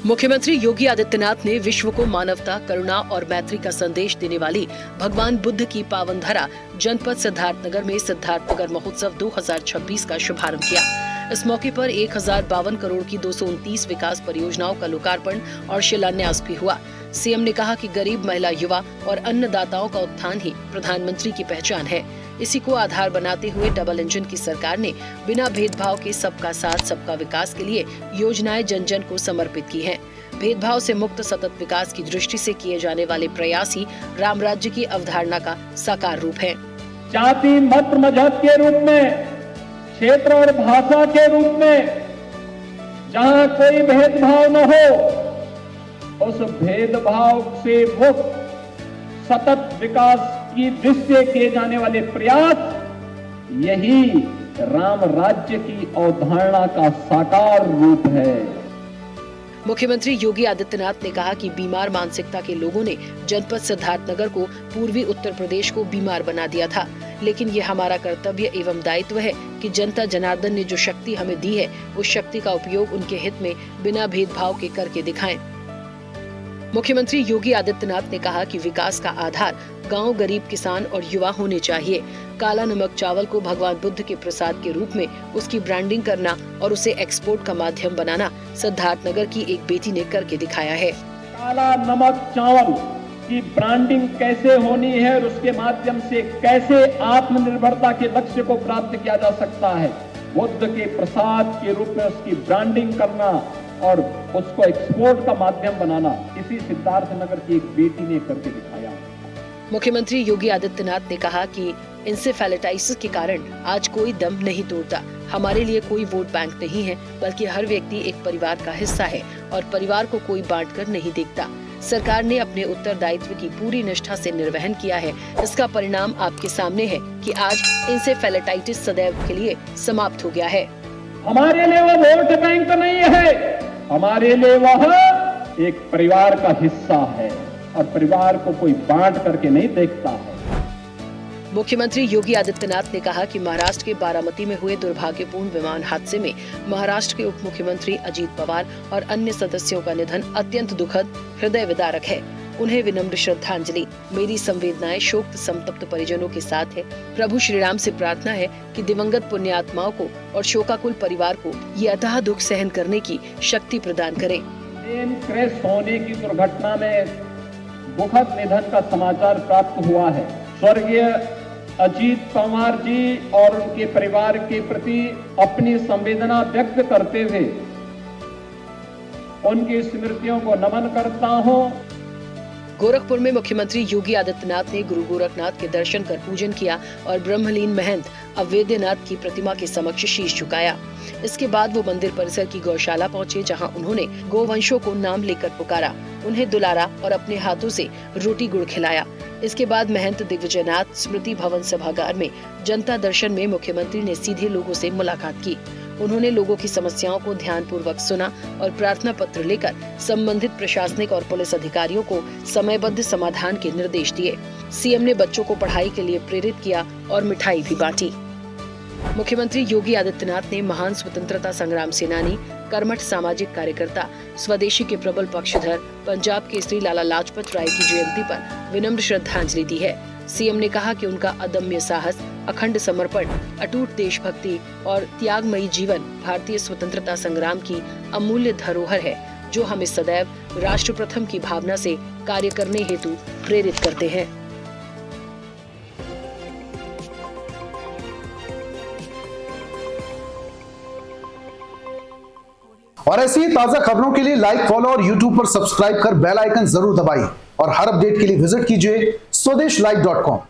मुख्यमंत्री योगी आदित्यनाथ ने विश्व को मानवता, करुणा और मैत्री का संदेश देने वाली भगवान बुद्ध की पावन धरा जनपद सिद्धार्थनगर में सिद्धार्थनगर महोत्सव 2026 का शुभारंभ किया। इस मौके पर 1052 करोड़ की 229 विकास परियोजनाओं का लोकार्पण और शिलान्यास भी हुआ। सीएम ने कहा कि गरीब, महिला, युवा और अन्नदाताओं का उत्थान ही प्रधानमंत्री की पहचान है। इसी को आधार बनाते हुए डबल इंजन की सरकार ने बिना भेदभाव के सबका साथ, सबका विकास के लिए योजनाएं जन जन को समर्पित की हैं। भेदभाव से मुक्त सतत विकास की दृष्टि से किए जाने वाले प्रयास ही राम राज्य की अवधारणा का साकार रूप है। जाति, मत, मजहब के रूप में, क्षेत्र और भाषा के रूप में जहां कोई भेदभाव न हो, उस भेदभाव से मुक्त सतत विकास की दृष्टि से किए जाने वाले प्रयास, यही राम राज्य की अवधारणा का साकार रूप है। मुख्यमंत्री योगी आदित्यनाथ ने कहा कि बीमार मानसिकता के लोगों ने जनपद सिद्धार्थनगर को पूर्वी उत्तर प्रदेश को बीमार बना दिया था, लेकिन ये हमारा कर्तव्य एवं दायित्व है कि जनता जनार्दन ने जो शक्ति हमें दी है, उस शक्ति का उपयोग उनके हित में बिना भेदभाव के करके दिखाएं। मुख्यमंत्री योगी आदित्यनाथ ने कहा कि विकास का आधार गांव, गरीब, किसान और युवा होने चाहिए। काला नमक चावल को भगवान बुद्ध के प्रसाद के रूप में उसकी ब्रांडिंग करना और उसे एक्सपोर्ट का माध्यम बनाना सिद्धार्थनगर की एक बेटी ने करके दिखाया है। काला नमक चावल की ब्रांडिंग कैसे होनी है और उसके माध्यम से कैसे आत्मनिर्भरता के लक्ष्य को प्राप्त किया जा सकता है, बुद्ध के प्रसाद के रूप में उसकी ब्रांडिंग करना और उसको एक्सपोर्ट का माध्यम बनाना, इसी सिद्धार्थनगर की एक बेटी ने करके दिखाया। मुख्यमंत्री योगी आदित्यनाथ ने कहा कि इंसेफेलाइटिस के कारण आज कोई दम नहीं तोड़ता। हमारे लिए कोई वोट बैंक नहीं है, बल्कि हर व्यक्ति एक परिवार का हिस्सा है और परिवार को कोई बांटकर नहीं देखता। सरकार ने अपने उत्तरदायित्व की पूरी निष्ठा से निर्वहन किया है। इसका परिणाम आपके सामने है कि आज इंसेफेलाइटिस सदैव के लिए समाप्त हो गया है। हमारे लिए वो वोट बैंक नहीं है, हमारे लिए वह एक परिवार का हिस्सा है और परिवार को कोई बांट करके नहीं देखता है। मुख्यमंत्री योगी आदित्यनाथ ने कहा कि महाराष्ट्र के बारामती में हुए दुर्भाग्यपूर्ण विमान हादसे में महाराष्ट्र के उप मुख्यमंत्री अजीत पवार और अन्य सदस्यों का निधन अत्यंत दुखद, हृदय विदारक है। उन्हें विनम्र श्रद्धांजलि। मेरी संवेदनाएं शोक संतप्त परिजनों के साथ है। प्रभु श्री राम से प्रार्थना है कि दिवंगत पुण्यात्माओं को और शोकाकुल परिवार को ये अथाह दुख सहन करने की शक्ति प्रदान करें। प्लेन क्रैश होने की दुर्घटना में दुखद निधन का समाचार प्राप्त हुआ है। स्वर्गीय अजीत पवार जी और उनके परिवार के प्रति अपनी संवेदना व्यक्त करते हुए उनकी स्मृतियों को नमन करता हूँ। गोरखपुर में मुख्यमंत्री योगी आदित्यनाथ ने गुरु गोरखनाथ के दर्शन कर पूजन किया और ब्रह्मलीन महंत अवैद्यनाथ की प्रतिमा के समक्ष शीश झुकाया। इसके बाद वो मंदिर परिसर की गौशाला पहुंचे, जहां उन्होंने गोवंशों को नाम लेकर पुकारा, उन्हें दुलारा और अपने हाथों से रोटी गुड़ खिलाया। इसके बाद महंत दिग्विजयनाथ स्मृति भवन सभागार में जनता दर्शन में मुख्यमंत्री ने सीधे लोगों से मुलाकात की। उन्होंने लोगों की समस्याओं को ध्यानपूर्वक सुना और प्रार्थना पत्र लेकर संबंधित प्रशासनिक और पुलिस अधिकारियों को समयबद्ध समाधान के निर्देश दिए। सीएम ने बच्चों को पढ़ाई के लिए प्रेरित किया और मिठाई भी बांटी। मुख्यमंत्री योगी आदित्यनाथ ने महान स्वतंत्रता संग्राम सेनानी, कर्मठ सामाजिक कार्यकर्ता, स्वदेशी के प्रबल पक्षधर पंजाब केसरी लाला लाजपत राय की जयंती पर विनम्र श्रद्धांजलि दी है। सीएम ने कहा कि उनका अदम्य साहस, अखंड समर्पण, अटूट देशभक्ति और त्यागमयी जीवन भारतीय स्वतंत्रता संग्राम की अमूल्य धरोहर है, जो हमें सदैव राष्ट्र प्रथम की भावना से कार्य करने हेतु प्रेरित करते हैं। और ऐसी ही ताजा खबरों के लिए लाइक, फॉलो और यूट्यूब पर सब्सक्राइब कर बेल आइकन जरूर दबाइए और हर अपडेट के लिए विजिट कीजिए swedeshlive.com।